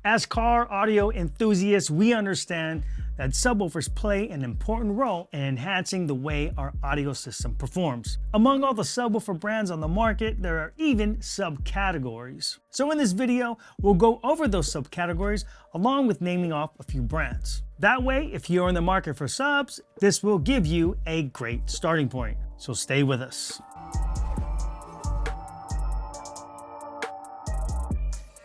As car audio enthusiasts, we understand that subwoofers play an important role in enhancing the way our audio system performs. Among all the subwoofer brands on the market, there are even subcategories. So in this video, we'll go over those subcategories along with naming off a few brands. That way, if you're in the market for subs, this will give you a great starting point. So stay with us.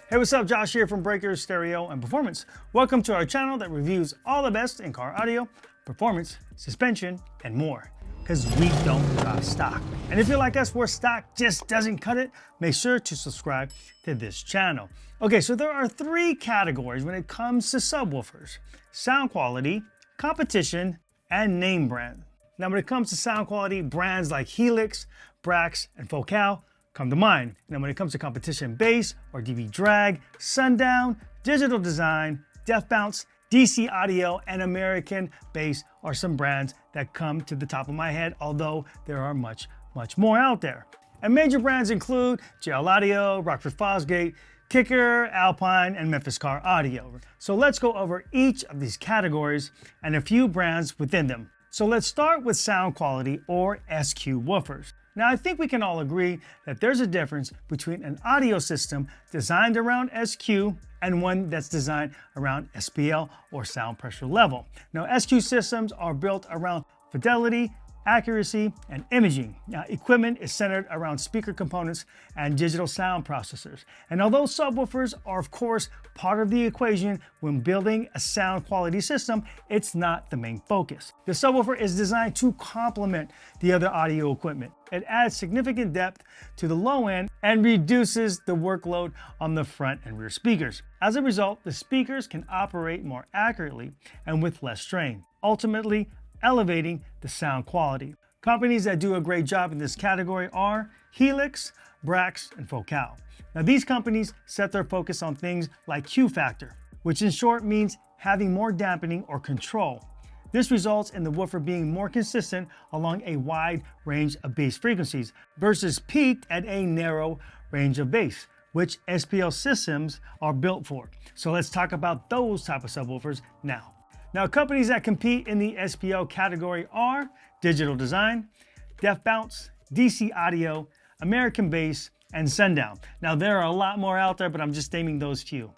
Hey, what's up? Josh here from Breakers Stereo and Performance. Welcome to our channel that reviews all the best in car audio, performance, suspension, and more. Because we don't drop stock. And if you're like us where stock just doesn't cut it, make sure to subscribe to this channel. Okay, so there are three categories when it comes to subwoofers: sound quality, competition, and name brand. Now when it comes to sound quality, brands like Helix, Brax, and Focal come to mind. Now when it comes to competition bass or DV drag, Sundown, Digital Design, Def Bounce, DC Audio, and American Bass are some brands that come to the top of my head, although there are much more out there. And major brands include JL Audio, Rockford Fosgate, Kicker, Alpine, and Memphis Car Audio. So let's go over each of these categories and a few brands within them. So let's start with sound quality or SQ woofers. Now, I think we can all agree that there's a difference between an audio system designed around SQ and one that's designed around SPL or sound pressure level. Now, SQ systems are built around fidelity, accuracy, and imaging. Now, equipment is centered around speaker components and digital sound processors. And although subwoofers are, of course, part of the equation when building a sound quality system, it's not the main focus. The subwoofer is designed to complement the other audio equipment. It adds significant depth to the low end and reduces the workload on the front and rear speakers. As a result, the speakers can operate more accurately and with less strain, ultimately elevating the sound quality. Companies that do a great job in this category are Helix, Brax, and Focal. Now these companies set their focus on things like Q factor, which in short means having more dampening or control. This results in the woofer being more consistent along a wide range of bass frequencies versus peaked at a narrow range of bass, which SPL systems are built for. So let's talk about those type of subwoofers now. Now, companies that compete in the SPL category are Digital Design, Def Bounce, DC Audio, American Bass, and Sundown. Now, there are a lot more out there, but I'm just naming those few.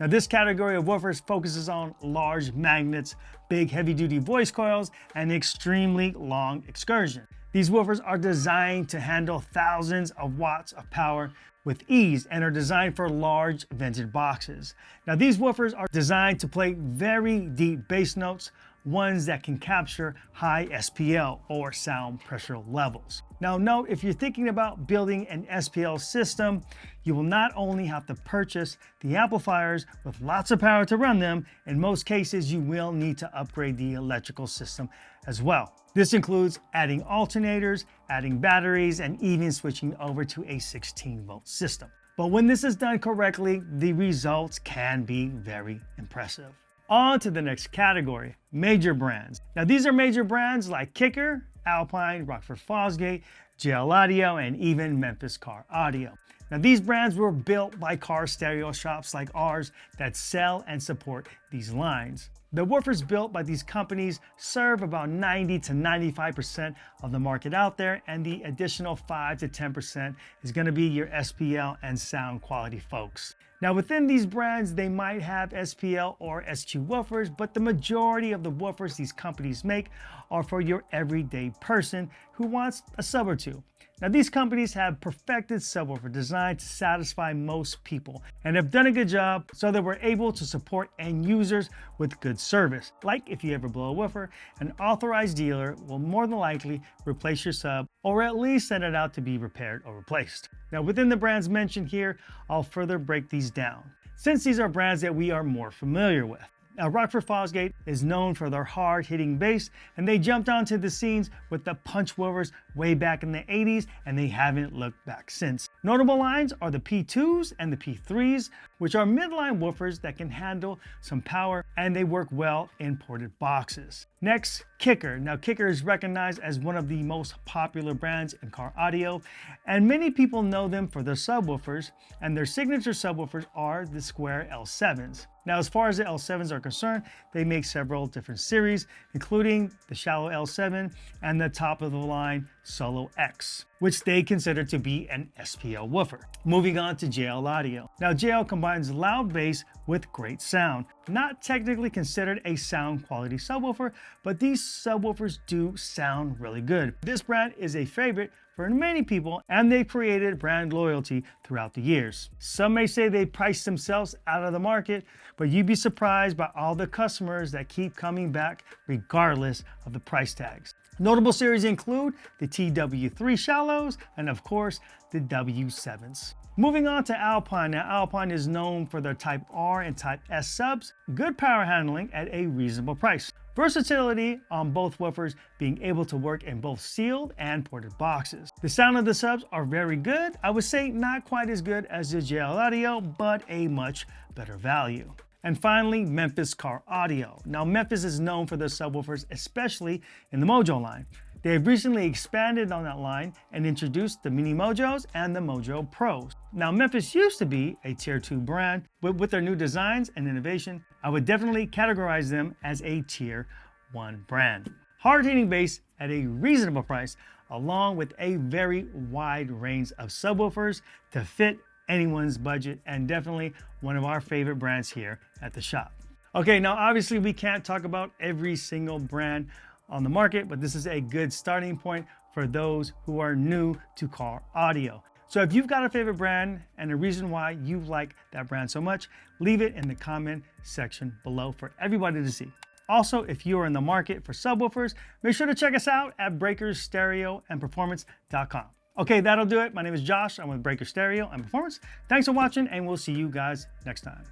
Now, this category of woofers focuses on large magnets, big heavy-duty voice coils, and extremely long excursion. These woofers are designed to handle thousands of watts of power with ease and are designed for large vented boxes. Now these woofers are designed to play very deep bass notes, ones that can capture high SPL or sound pressure levels. Now note, if you're thinking about building an SPL system, you will not only have to purchase the amplifiers with lots of power to run them, in most cases you will need to upgrade the electrical system as well. This includes adding alternators, adding batteries, and even switching over to a 16-volt system. But when this is done correctly, the results can be very impressive. On to the next category, major brands. Now these are major brands like Kicker, Alpine, Rockford Fosgate, JL Audio, and even Memphis Car Audio. Now these brands were built by car stereo shops like ours that sell and support these lines. The woofers built by these companies serve about 90 to 95% of the market out there, and the additional 5 to 10% is going to be your SPL and sound quality folks. Now within these brands, they might have SPL or SQ woofers, but the majority of the woofers these companies make are for your everyday person who wants a sub or two. Now these companies have perfected subwoofer design to satisfy most people and have done a good job so that we're able to support end users with good service. Like if you ever blow a woofer, an authorized dealer will more than likely replace your sub or at least send it out to be repaired or replaced. Now within the brands mentioned here, I'll further break these down, since these are brands that we are more familiar with. Now, Rockford Fosgate is known for their hard-hitting bass, and they jumped onto the scenes with the punch woofers way back in the 80s, and they haven't looked back since. Notable lines are the P2s and the P3s, which are midline woofers that can handle some power, and they work well in ported boxes. Next, Kicker. Now, Kicker is recognized as one of the most popular brands in car audio, and many people know them for their subwoofers, and their signature subwoofers are the square L7s. Now, as far as the L7s are concerned, they make several different series, including the shallow L7 and the top-of-the-line Solo X, which they consider to be an SPL woofer. Moving on to JL Audio. Now, JL combines loud bass with great sound. Not technically considered a sound quality subwoofer, but these subwoofers do sound really good. This brand is a favorite for many people, and they've created brand loyalty throughout the years. Some may say they priced themselves out of the market, but you'd be surprised by all the customers that keep coming back regardless of the price tags. Notable series include the TW3 Shallows and of course the W7s. Moving on to Alpine. Now, Alpine is known for their Type R and Type S subs, good power handling at a reasonable price. Versatility on both woofers, being able to work in both sealed and ported boxes. The sound of the subs are very good. I would say not quite as good as the JL Audio, but a much better value. And finally, Memphis Car Audio. Now, Memphis is known for their subwoofers, especially in the Mojo line. They have recently expanded on that line and introduced the Mini Mojos and the Mojo Pros. Now, Memphis used to be a Tier 2 brand, but with their new designs and innovation, I would definitely categorize them as a Tier 1 brand. Hard-hitting bass at a reasonable price, along with a very wide range of subwoofers to fit anyone's budget, and definitely one of our favorite brands here at the shop. Okay, now obviously we can't talk about every single brand on the market, but this is a good starting point for those who are new to car audio. So if you've got a favorite brand and a reason why you like that brand so much, leave it in the comment section below for everybody to see. Also, if you are in the market for subwoofers, make sure to check us out at breakersstereoandperformance.com. Okay, that'll do it. My name is Josh. I'm with Breaker Stereo and Performance. Thanks for watching, and we'll see you guys next time.